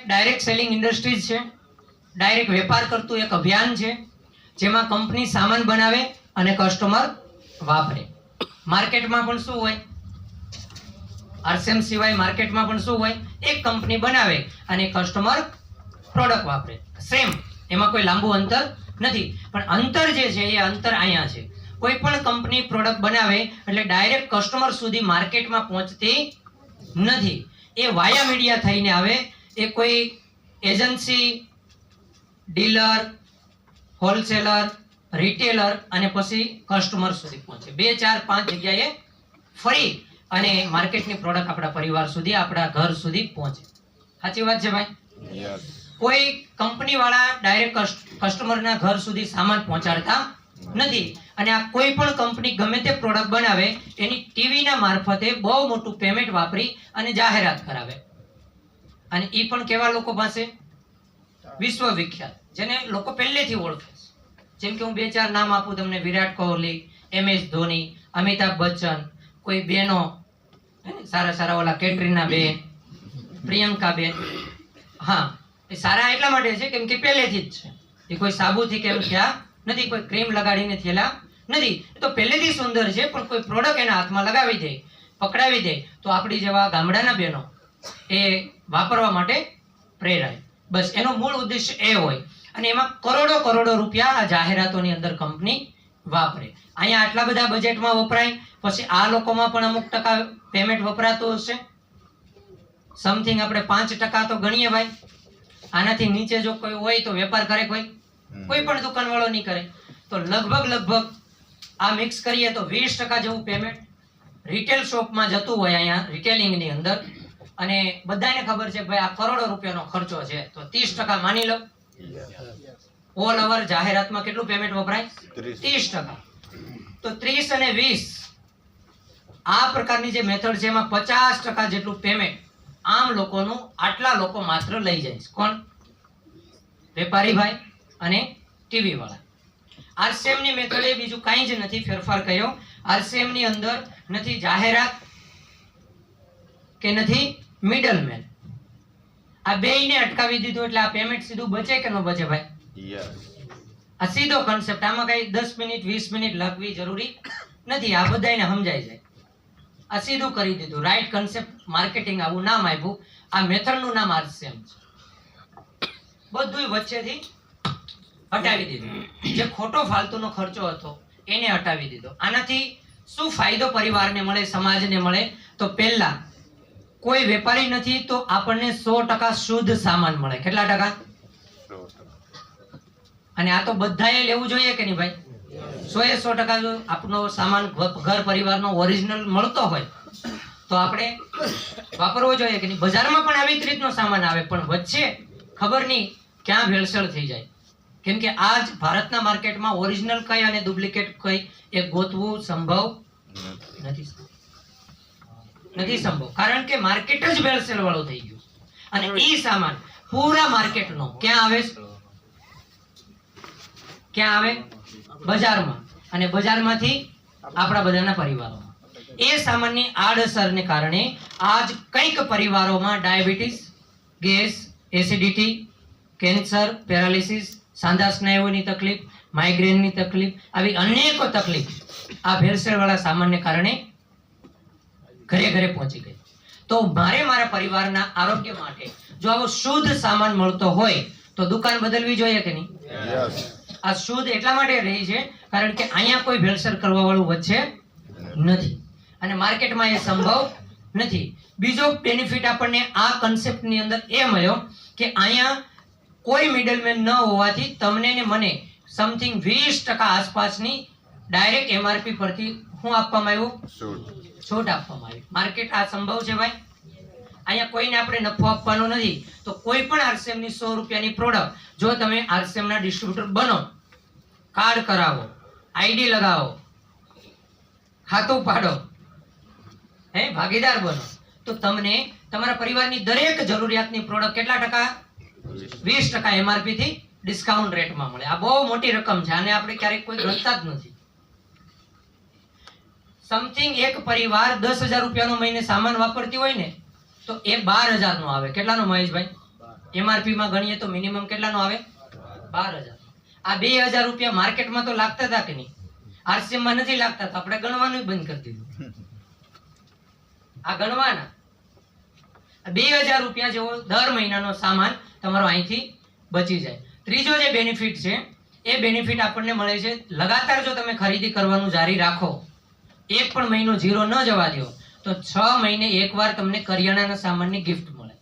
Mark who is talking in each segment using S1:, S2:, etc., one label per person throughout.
S1: Direct selling industries છે, direct વેપાર કરતું એક અભિયાન છે, જેમાં કંપની સામાન બનાવે અને કસ્ટમર વાપરે. માર્કેટમાં પણ શું હોય, આરસીએમ સિવાય માર્કેટમાં પણ શું હોય, એક કંપની બનાવે અને કસ્ટમર પ્રોડક્ટ વાપરે. સેમ, એમાં કોઈ લાંબુ અંતર નથી. પણ અંતર જે છે એ અંતર અહીંયા છે. કોઈ પણ કંપની પ્રોડક્ટ બનાવે એટલે ડાયરેક્ટ કસ્ટમર સુધી માર્કેટમાં પહોંચતી નથી. એ વાયા મીડિયા થઈને આવે. એ કોઈ એજન્સી, ડીલર, હોલસેલર, રિટેલર અને પછી કસ્ટમર સુધી પહોંચે. 2, 4, 5 જગ્યાએ ફરી અને માર્કેટની પ્રોડક્ટ આપણા પરિવાર સુધી, આપણા ઘર સુધી પહોંચે. સાચી વાત છે ભાઈ? કોઈ કંપની વાળા ડાયરેક્ટ કસ્ટમરના ઘર સુધી સામાન પહોંચાડતા નથી. અને આ કોઈ પણ કંપની ગમે તે પ્રોડક્ટ બનાવે એની ટીવીના મારફતે બહુ મોટું પેમેન્ટ વાપરી અને જાહેરાત કરાવે. અને એ પણ કેવા લોકો પાસે? વિશ્વ વિખ્યાત, જેને લોકો પહેલેથી ઓળખે છે. જેમ કે હું 2, 4 નામ આપું તમને: વિરાટ કોહલી, MS ધોની, અમિતાભ બચ્ચન, કોઈ બહેનો સારા સારા, ઓલા કેટરીના બેન, પ્રિયંકા બેન. હા, એ સારા એટલા માટે છે કેમ કે પહેલેથી જ છે. એ કોઈ સાબુથી કેમ થયા નથી, કોઈ ક્રીમ લગાડીને થયેલા નથી. એ તો પહેલેથી સુંદર છે, પણ કોઈ પ્રોડક્ટ એના હાથમાં લગાવી દે, પકડાવી દે તો આપણી જેવા ગામડાના બહેનો એ વાપરવા માટે પ્રેરાય. બસ એનો મૂળ ઉદ્દેશ્ય એ હોય. અને એમાં કરોડો રૂપિયા આ જાહેરાતોની અંદર કંપની વાપરે. અહીંયા આટલા બધા બજેટમાં વપરાય, પછી આ લોકોમાં પણ અમુક ટકા પેમેન્ટ વપરાતું હશે. સમથિંગ આપણે 5% તો ગણીએ ભાઈ. આનાથી નીચે જો કોઈ હોય તો વેપાર કરે કોઈ પણ દુકાનવાળો નહીં કરે. તો લગભગ આ મિક્સ કરીએ તો 20% જેવું પેમેન્ટ રિટેલ શોપમાં જતું હોય અહીંયા રિટેલિંગની અંદર. અને બધાને ખબર છે ભાઈ આ કરોડો રૂપિયાનો ખર્ચો છે, તો 30% માની લો. ઓલ ઓવર જાહેરાતમાં કેટલું પેમેન્ટ વપરાય? 30%. તો 30 અને 20 આ પ્રકારની જે મેથડ છે એમાં 50% જેટલું પેમેન્ટ આમ લોકોનું, આટલા લોકો માત્ર લઈ જાય છે. કોણ? વેપારી ભાઈ અને ટીવી વાળા. આરસીએમ ની મેથડ એ બીજું કાંઈ જ નથી ફેરફાર કર્યો. આરસીએમ ની અંદર નથી જાહેરાત કે નથી મિડલમેન. આ બેયને અટકાવી દીધું એટલે આ પેમેન્ટ સીધું બચે કે ન બચે ભાઈ? આ સીધો કન્સેપ્ટ. આમાં કઈ 10 મિનિટ 20 મિનિટ લાગવી જરૂરી નથી. આ બધાને સમજાઈ જાય. આ સીધું કરી દીધું. રાઈટ કન્સેપ્ટ માર્કેટિંગ આવું નામ આપ્યું. આ મેથડનું નામ આરસીએમ છે. બધું વચ્ચેથી હટાવી દીધું. જે ખોટો ફાલતુનો ખર્ચો હતો એને હટાવી દીધો. આનાથી શું ફાયદો પરિવારને મળે, સમાજને મળે? તો પહેલા, કોઈ વેપારી નથી તો આપણને 100% શુદ્ધ સામાન મળે. કેટલા ટકા? 100%. અને આ તો બધાએ લેવું જોઈએ કે નહીં ભાઈ? 100% જો આપણો સામાન ઘર પરિવારનો ઓરિજિનલ મળતો હોય તો આપણે વાપરવો જોઈએ કે નહીં? બજારમાં પણ આવી જ રીતનો સામાન આવે, પણ વચ્ચે ખબર નહીં ક્યાં ભેળસેળ થઈ જાય. કેમ કે આજ ભારતના માર્કેટમાં ઓરિજિનલ કઈ અને ડુપ્લિકેટ કઈ એ ગોતવું સંભવ નથી સંભવ. કારણ કે માર્કેટ જ ભેળસેળ વાળું થઈ ગયું. અને એ સામાન પૂરા માર્કેટનો ક્યાં આવે? બજારમાં. અને બજારમાંથી આપણા બધાના પરિવારોમાં. એ સામાનની આડઅસરને કારણે આજ કંઈક પરિવારોમાં diabetes, gas, acidity, cancer, paralysis, સાંધા સ્નાયુઓની તકલીફ, માઇગ્રેનની તકલીફ, આવી અનેકો તકલીફ આ ભેળસેળવાળા સામાનને કારણે ઘરે પહોંચી ગઈ. તો મારા પરિવારના આરોગ્ય માટે જો આવો શુદ્ધ સામાન મળતો હોય તો દુકાન બદલવી જોઈએ કે નહીં? આ શુદ્ધ એટલા માટે રહી છે કારણ કે અહીંયા કોઈ ભેળસેળ કરવા વાળું વચ્ચે નથી અને માર્કેટમાં એ સંભવ નથી. બીજો બેનિફિટ આપણને આ કન્સેપ્ટની અંદર એ મળ્યો કે અહીંયા કોઈ મિડલમેન ન હોવાથી તમને ને મને સમથિંગ 20% આસપાસની ડાયરેક્ટ એમઆરપી પરથી શું આપવામાં આવ્યું? છૂટ આપવામાં આવી. માર્કેટ આ સંભવ છે ભાઈ. અહીંયા કોઈને આપણે નફો આપવાનો નથી. તો કોઈ પણ આરસીએમ ની 100 રૂપિયાની પ્રોડક્ટ જો તમે આરસીએમ ના ડિસ્ટ્રીબ્યુટર બનો, કાર્ડ કરાવો, આઈડી લગાવો, ખાતું પાડો, ભાગીદાર બનો, તો તમને તમારા પરિવારની દરેક જરૂરિયાતની પ્રોડક્ટ કેટલા ટકા? 20% એમઆરપી થી ડિસ્કાઉન્ટ રેટમાં મળે. આ બહુ મોટી રકમ છે. આને આપણે ક્યારેક કોઈ ગણતા જ નથી. સમથિંગ એક પરિવાર 10,000 રૂપિયાનો મહિને સામાન વાપરતી હોય ને તો એ 12,000 નો આવે. કેટલાનો મહેશભાઈ? MRP માં ગણીએ તો મિનિમમ કેટલાનો આવે? 12,000. આ 2,000 રૂપિયા માર્કેટમાં તો લાગતા હતા કે નહીં? RCM માં નથી લાગતા, તો આપણે ગણવાનું બંધ કરી દીધું. આ ગણવાના 2,000 રૂપિયા જેવો દર મહિનાનો સામાન તમારો અહીંથી બચી જાય. ત્રીજો જે બેનિફિટ છે એ બેનિફિટ આપણને મળે છે લગાતાર જો તમે ખરીદી કરવાનું જારી રાખો, એક પણ મહિનો ઝીરો ન જવા દો, તો 6 મહિને એકવાર તમને કરિયાણાના સામાનની ગિફ્ટ મળે.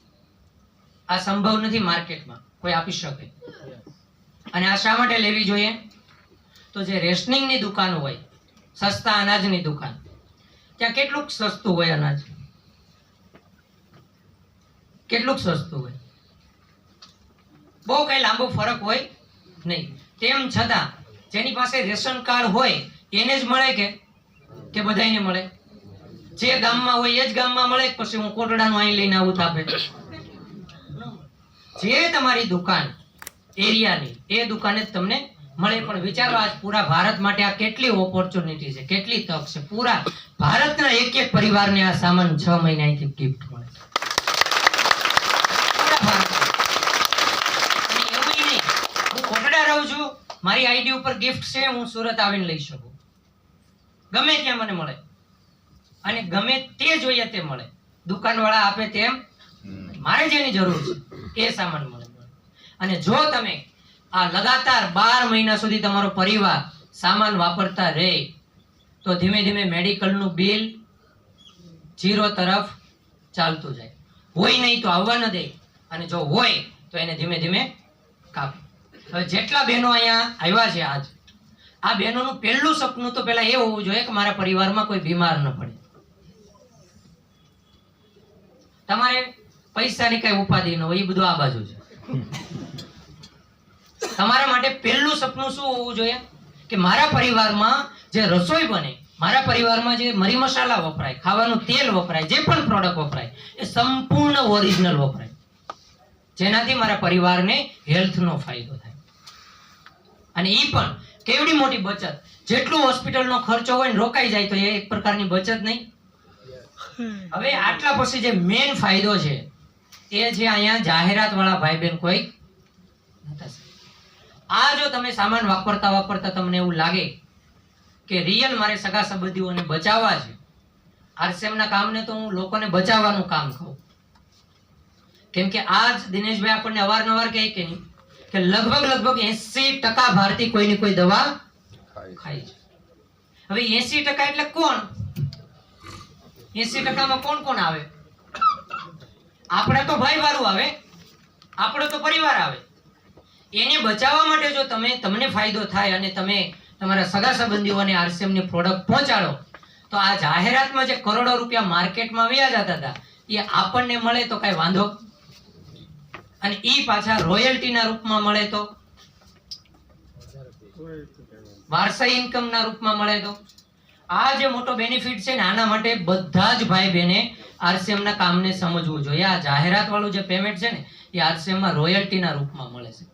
S1: આ સંભવ નથી માર્કેટમાં કોઈ આપી શકે. અને આ શા માટે લેવી જોઈએ? તો જે રેશનિંગની દુકાન હોય, સસ્તા અનાજની દુકાન, ત્યાં કેટલું સસ્તું હોય અનાજ? કેટલું સસ્તું હોય? બહુ કઈ લાંબો ફરક હોય નહીં. તેમ છતાં જેની પાસે રેશન કાર્ડ હોય એને જ મળે કે બધાને મળે? જે ગામમાં હોય એ જ ગામમાં મળે, પછી હું કોટડાનું અહીં લઈને આવું થાપે? જે તમારી દુકાન એરિયાની એ દુકાને જ તમને મળે. પણ વિચારો, આજ પૂરા ભારત માટે આ કેટલી ઓપોર્ચ્યુનિટી છે, કેટલી તક છે. પૂરા ભારતના એક એક પરિવારને આ સામાન 6 મહિના અહીંથી ગિફ્ટ મળે. પૂરા ભારતમાં. અને એવું નહીં, હું કોટડા રહું છું, મારી આઈડી ઉપર ગિફ્ટ છે, હું સુરત આવીને લઈ શકું. ગમે ત્યાં મને મળે, અને ગમે તે જોઈએ તે મળે. દુકાનવાળા આપે તેમ મારે જેની જરૂર છે એ સામાન મળે. અને જો તમે આ લગાતાર 12 મહિના સુધી તમારો પરિવાર સામાન વાપરતા રહે, તો ધીમે ધીમે મેડિકલનું બિલ ઝીરો તરફ ચાલતું જાય. હોય નહીં તો આવવા ન દે, અને જો હોય તો એને ધીમે ધીમે કાપે. હવે જેટલા બહેનો અહીંયા આવ્યા છે આજ, આ બહેનોનું પહેલું સપનું તો પહેલા એ હોવું જોઈએ કે મારા પરિવારમાં કોઈ બીમાર ન પડે. તમારે પૈસાની કઈ ઉપાધિ ન હોય, એ બધું આ બાજુ છે. તમારા માટે પહેલું સપનું શું હોવું જોઈએ? કે મારા પરિવારમાં જે રસોઈ બને, મારા પરિવારમાં જે મરી મસાલા વપરાય, ખાવાનું તેલ વપરાય, જે પણ પ્રોડક્ટ વપરાય એ સંપૂર્ણ ઓરિજિનલ વપરાય, જેનાથી મારા પરિવારને હેલ્થનો ફાયદો થાય. અને એ પણ કેવડી મોટી બચત! જેટલું હોસ્પિટલનો ખર્ચો હોય ને રોકાઈ જાય તો એ એક પ્રકારની બચત નહીં? હવે આટલા પછી જે મેઇન ફાયદો છે એ છે અહીંયા જાહેરાત વાળા ભાઈ બહેન કોઈ નતા. આ જો તમે સામાન વાપરતા વાપરતા તમને એવું લાગે કે રિયલ મારે સગા સંબંધીઓને બચાવવા છે, RCM ના કામને તો હું લોકોને બચાવવાનું કામ કહું. કેમ કે આજ દિનેશભાઈ આપણને અવારનવાર કહે કે નહીં કે લગભગ 80% ભારતીય કોઈની કોઈ દવા ખાય છે. હવે 80% એટલે કોણ? 80%માં કોણ કોણ આવે? આપણે તો ભાઈ વાળું આવે, આપણો તો પરિવાર આવે. એને બચાવવા માટે જો તમને ફાયદો થાય અને તમે તમારા સગા સંબંધીઓને RCM ની પ્રોડક્ટ પહોંચાડો, તો આ જાહેરાતમાં જે કરોડો રૂપિયા માર્કેટમાં વ્યા જતા હતા એ આપણને મળે તો કઈ વાંધો, અને ઈ પાછા રોયલ્ટીના રૂપમાં મળે તો, વારસાઈ ઇન્કમના રૂપમાં મળે તો, આ જે મોટો બેનિફિટ છે ને, આના માટે બધા જ ભાઈ બહેને RCM ના કામને સમજવું જોઈએ. આ જાહેરાત વાળું જે પેમેન્ટ છે ને એ RCM માં રોયલ્ટીના રૂપમાં મળે છે.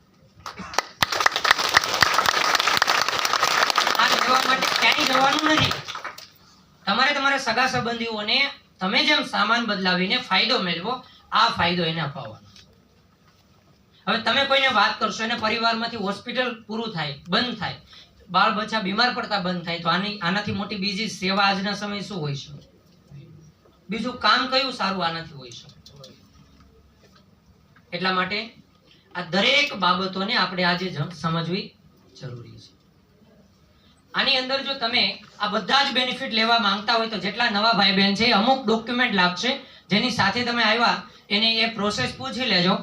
S1: આ લેવા માટે ક્યાંય જવાનું નથી. તમારે તમારા સગા સંબંધીઓને તમે જેમ સામાન બદલાવીને ફાયદો મેળવો, આ ફાયદો એને અપાવવાનો. હવે તમે કોઈને વાત કરશો અને પરિવારમાંથી હોસ્પિટલ પૂરું થાય, બંધ થાય, બાળ બચ્ચા બીમાર પડતા બંધ થાય, તો આનાથી મોટી બીજી સેવા આજના સમયે શું હોઈ શકે? બીજું કામ કયું સારું આનાથી હોઈ શકે? એટલા માટે આ દરેક બાબતોને આપણે આજે સમજવી જરૂરી છે. આની અંદર જો તમે આ બધા જ બેનિફિટ લેવા માંગતા હોય તો જેટલા નવા ભાઈ બહેન છે, અમુક ડોક્યુમેન્ટ લાગશે, જેની સાથે તમે આવ્યા એને એ પ્રોસેસ પૂછી લેજો.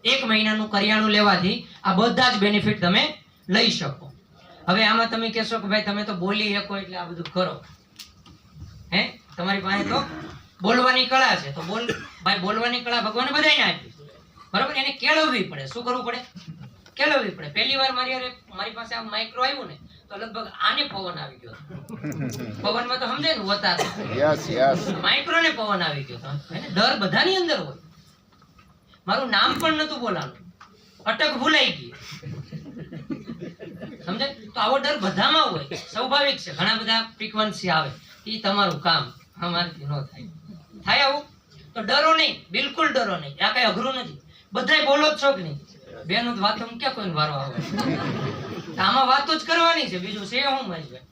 S1: 1 મહિનાનું કરિયાણું લેવાથી આ બધા જ બેનિફિટ તમે લઈ શકો. હવે આમાં તમે કહેશો કે ભાઈ તમે તો બોલી શકો એટલે આ બધું કરો, હે? તમારી પાસે તો બોલવાની કળા છે, તો ભાઈ બોલવાની કળા ભગવાને બધાને આપી, બરોબર? એને કેળવવી પડે. શું કરવું પડે? કેળવવી પડે. પહેલી વાર મારી પાસે આ માઇક્રો આવ્યું ને, તો લગભગ આને પવન આવી ગયો. પવનમાં તો સમજાય ને, વતા માઇક્રો ને પવન આવી ગયો. ડર બધાની અંદર હોય. મારું નામ પણ નતું બોલાનું, અટક ભૂલાઈ ગઈ, સમજાય? તો આવો ડર બધામાં હોય, સ્વાભાવિક છે. ઘણા બધા ફ્રીક્વન્સી આવે, એ તમારું કામ, અમારાથી ન થાય. થાય આવું તો ડરો નહીં, બિલકુલ ડરો નહીં. આ કઈ અઘરું નથી. બધાય બોલો જ છો કે નહીં? બેનું જ વાતો ક્યાં કોઈને વારો આવે? તો આમાં વાતો જ કરવાની છે, બીજું છે હું મહેશભાઈ?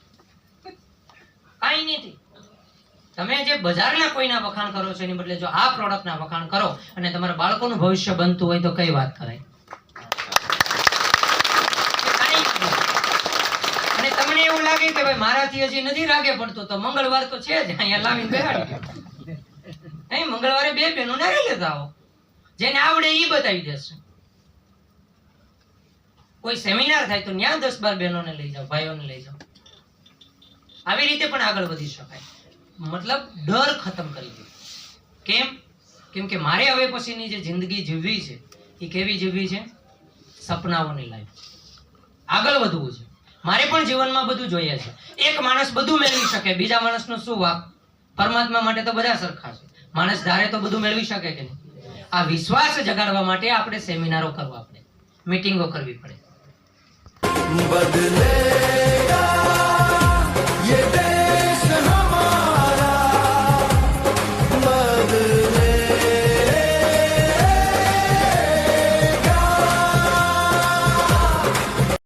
S1: કાંઈ નથી. તમે જે બજારના કોઈના વખાણ કરો છો એની બદલે જો આ પ્રોડક્ટના વખાણ કરો અને તમારા બાળકોનું ભવિષ્ય બનતું હોય તો કઈ વાત કરાય? અને તમને એવું લાગે કે ભાઈ મારાથી હજી નથી રાગે પડતો તો મંગળવાર તો છે જ, અહીંયા લાવીને બેહાડી. અહીં મંગળવારે 2 બહેનો ને લેતા આવો, જેને આવડે એ બતાવી દેશે. કોઈ સેમિનાર થાય તો ત્યાં 10-12 બહેનોને લઈ જાઓ, ભાઈઓને લઈ જાઓ. આવી રીતે પણ આગળ વધી શકાય. મતલબ ડર ખતમ કરી દો. કેમ કે મારે હવે પછીની જે જિંદગી જીવવી છે એ કેવી જીવવી છે? સપનાઓની લાઈફ. આગળ વધવું છે. મારે પણ જીવનમાં બધું જોઈએ છે. એક માણસ બધું મેળવી શકે, બીજા માણસનો શું વાક? પરમાત્મા માટે તો બધા સરખા છે. માણસ ધારે તો બધું મેળવી શકે કે નહીં? આ વિશ્વાસ જગાડવા માટે આપણે સેમિનારો કરવા પડે, મીટિંગો કરવી પડે.